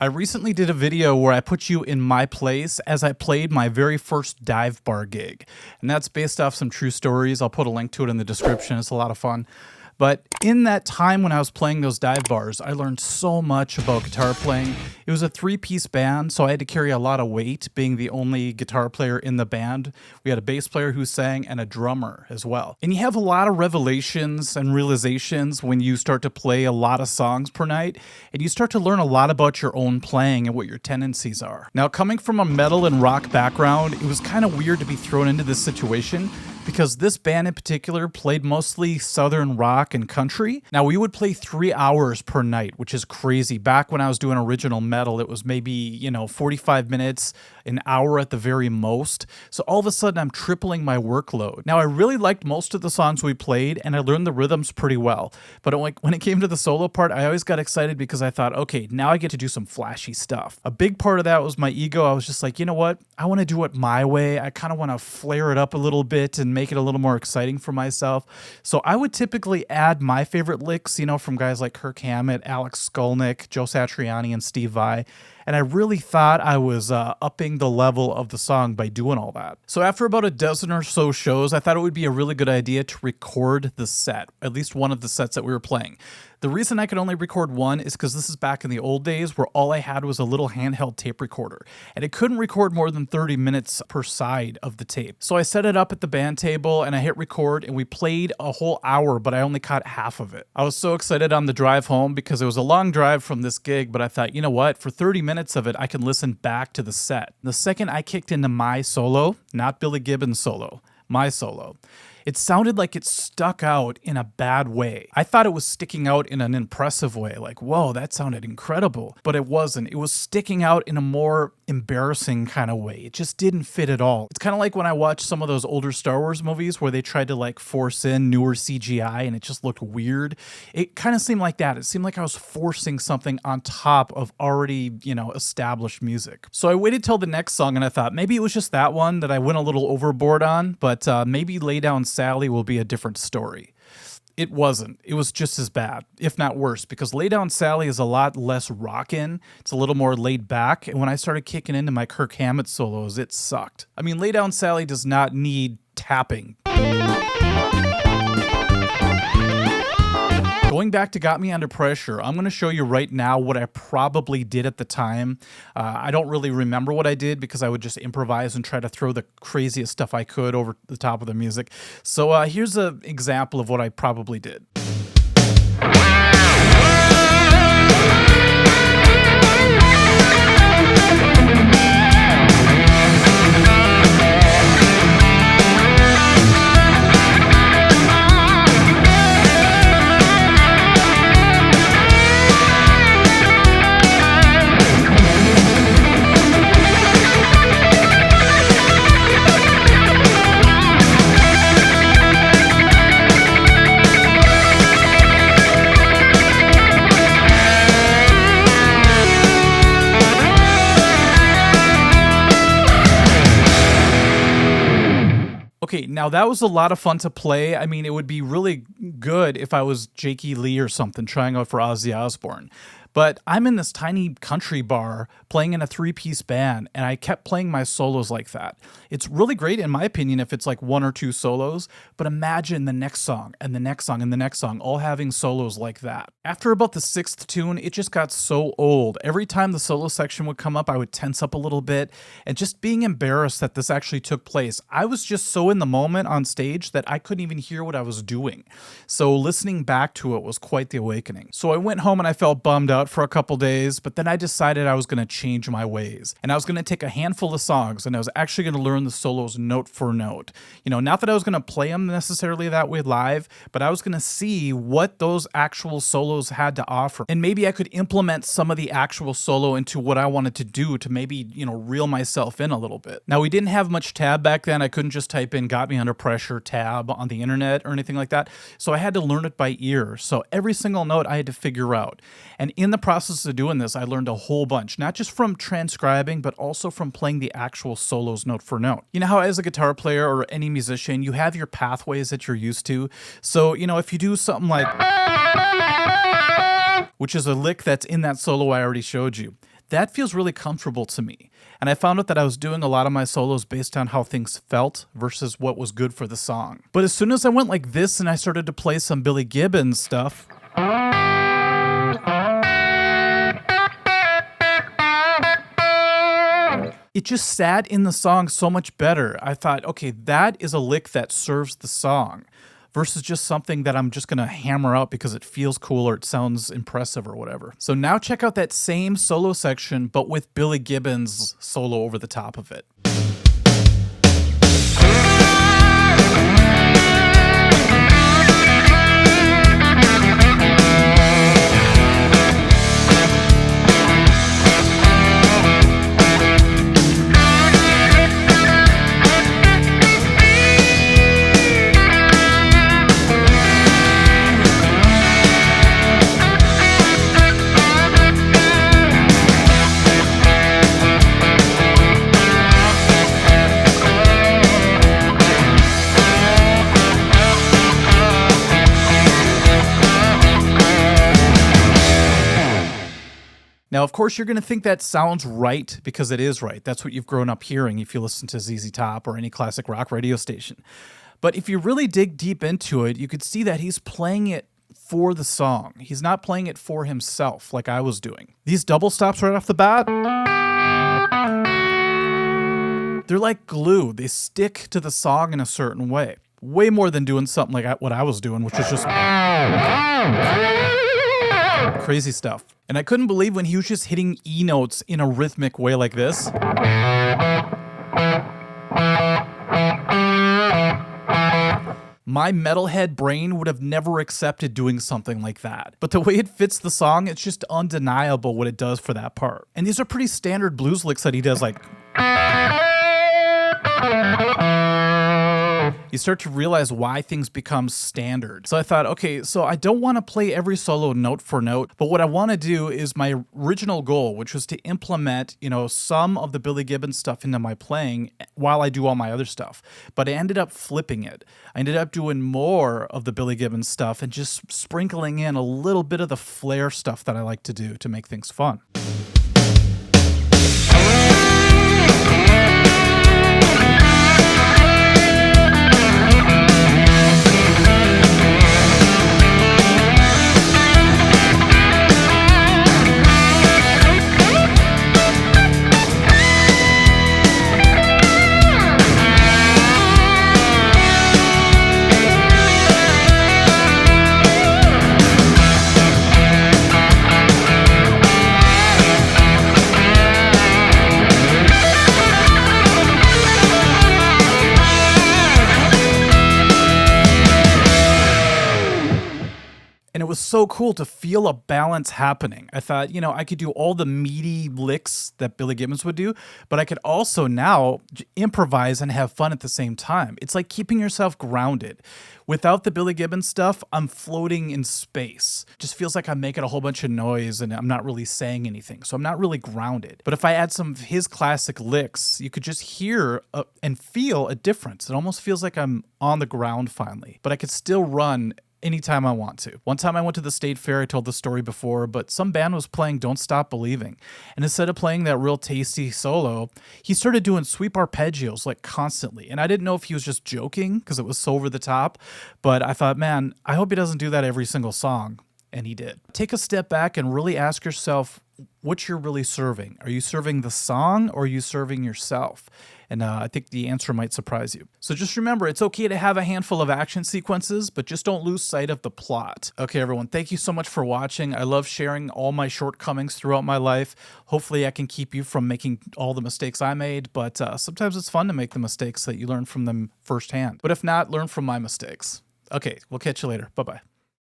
recently did a video where I put you in my place as I played my very first dive bar gig. And that's based off some true stories. I'll put a link to it in the description. It's a lot of fun. But in that time when I was playing those dive bars, I learned so much about guitar playing. It was a three-piece band, so I had to carry a lot of weight, being the only guitar player in the band. We had a bass player who sang and a drummer as well. And you have a lot of revelations and realizations when you start to play a lot of songs per night, and you start to learn a lot about your own playing and what your tendencies are. Now, coming from a metal and rock background, it was kind of weird to be thrown into this situation, because this band in particular played mostly southern rock and country. Now, we would play 3 hours per night, which is crazy. Back when I was doing original metal, it was maybe, 45 minutes, an hour at the very most. So all of a sudden, I'm tripling my workload. Now, I really liked most of the songs we played, and I learned the rhythms pretty well. But when it came to the solo part, I always got excited because I thought, okay, now I get to do some flashy stuff. A big part of that was my ego. I was just like, you know what? I want to do it my way. I kind of want to flare it up a little bit and make it a little more exciting for myself. So I would typically add my favorite licks, from guys like Kirk Hammett, Alex Skolnick, Joe Satriani, and Steve Vai. And I really thought I was upping the level of the song by doing all that. So after about a dozen or so shows, I thought it would be a really good idea to record the set, at least one of the sets that we were playing. The reason I could only record one is because this is back in the old days where all I had was a little handheld tape recorder, and it couldn't record more than 30 minutes per side of the tape. So I set it up at the band table and I hit record, and we played a whole hour, but I only caught half of it. I was so excited on the drive home because it was a long drive from this gig, but I thought, you know what, for 30 minutes of it, I can listen back to the set. The second I kicked into my solo, not Billy Gibbons' solo, my solo, it sounded like it stuck out in a bad way. I thought it was sticking out in an impressive way, like, whoa, that sounded incredible. But it wasn't. It was sticking out in a more embarrassing kind of way. It just didn't fit at all. It's kind of like when I watched some of those older Star Wars movies where they tried to force in newer CGI and it just looked weird. It kind of seemed like that. It seemed like I was forcing something on top of already, established music. So I waited till the next song and I thought maybe it was just that one that I went a little overboard on, but maybe Lay Down Sally will be a different story. It wasn't. It was just as bad, if not worse, because Lay Down Sally is a lot less rockin'. It's a little more laid back, and when I started kicking into my Kirk Hammett solos, it sucked. I mean, Lay Down Sally does not need tapping. Going back to Got Me Under Pressure, I'm going to show you right now what I probably did at the time. I don't really remember what I did because I would just improvise and try to throw the craziest stuff I could over the top of the music. So here's an example of what I probably did. Okay, now that was a lot of fun to play. I mean, it would be really good if I was Jakey Lee or something trying out for Ozzy Osbourne. But I'm in this tiny country bar playing in a three-piece band, and I kept playing my solos like that. It's really great, in my opinion, if it's like one or two solos, but imagine the next song, and the next song, and the next song, all having solos like that. After about the sixth tune, it just got so old. Every time the solo section would come up, I would tense up a little bit, and just being embarrassed that this actually took place. I was just so in the moment on stage that I couldn't even hear what I was doing. So listening back to it was quite the awakening. So I went home and I felt bummed out for a couple days, but then I decided I was going to change my ways, and I was going to take a handful of songs and I was actually going to learn the solos note for note. Not that I was going to play them necessarily that way live, but I was going to see what those actual solos had to offer, and maybe I could implement some of the actual solo into what I wanted to do to maybe, reel myself in a little bit. Now, we didn't have much tab back then. I couldn't just type in Got Me Under Pressure tab on the internet or anything like that, so I had to learn it by ear. So every single note I had to figure out, and in the process of doing this, I learned a whole bunch, not just from transcribing, but also from playing the actual solos note for note. You know how as a guitar player or any musician, you have your pathways that you're used to. So, if you do something like, which is a lick that's in that solo I already showed you, that feels really comfortable to me. And I found out that I was doing a lot of my solos based on how things felt versus what was good for the song. But as soon as I went like this and I started to play some Billy Gibbons stuff, it just sat in the song so much better. I thought, okay, that is a lick that serves the song versus just something that I'm just going to hammer out because it feels cool or it sounds impressive or whatever. So now check out that same solo section, but with Billy Gibbons' solo over the top of it. Now, of course, you're going to think that sounds right because it is right. That's what you've grown up hearing if you listen to ZZ Top or any classic rock radio station. But if you really dig deep into it, you could see that he's playing it for the song. He's not playing it for himself like I was doing. These double stops right off the bat, they're like glue. They stick to the song in a certain way. Way more than doing something like what I was doing, which was just crazy stuff. And I couldn't believe when he was just hitting E notes in a rhythmic way like this. My metalhead brain would have never accepted doing something like that. But the way it fits the song, it's just undeniable what it does for that part. And these are pretty standard blues licks that he does, like... You start to realize why things become standard. So I thought, okay, so I don't want to play every solo note for note, but what I want to do is my original goal, which was to implement, some of the Billy Gibbons stuff into my playing while I do all my other stuff. But I ended up flipping it. I ended up doing more of the Billy Gibbons stuff and just sprinkling in a little bit of the flair stuff that I like to do to make things fun. And it was so cool to feel a balance happening. I thought, I could do all the meaty licks that Billy Gibbons would do, but I could also now improvise and have fun at the same time. It's like keeping yourself grounded. Without the Billy Gibbons stuff, I'm floating in space. Just feels like I'm making a whole bunch of noise and I'm not really saying anything. So I'm not really grounded. But if I add some of his classic licks, you could just hear and feel a difference. It almost feels like I'm on the ground finally, but I could still run anytime I want to. One time I went to the state fair, I told the story before, but some band was playing Don't Stop Believing. And instead of playing that real tasty solo, he started doing sweep arpeggios like constantly. And I didn't know if he was just joking because it was so over the top, but I thought, man, I hope he doesn't do that every single song. And he did. Take a step back and really ask yourself what you're really serving. Are you serving the song or are you serving yourself? And I think the answer might surprise you. So just remember, it's okay to have a handful of action sequences, but just don't lose sight of the plot. Okay, everyone, thank you so much for watching. I love sharing all my shortcomings throughout my life. Hopefully I can keep you from making all the mistakes I made, but sometimes it's fun to make the mistakes so that you learn from them firsthand. But if not, learn from my mistakes. Okay, we'll catch you later. Bye-bye.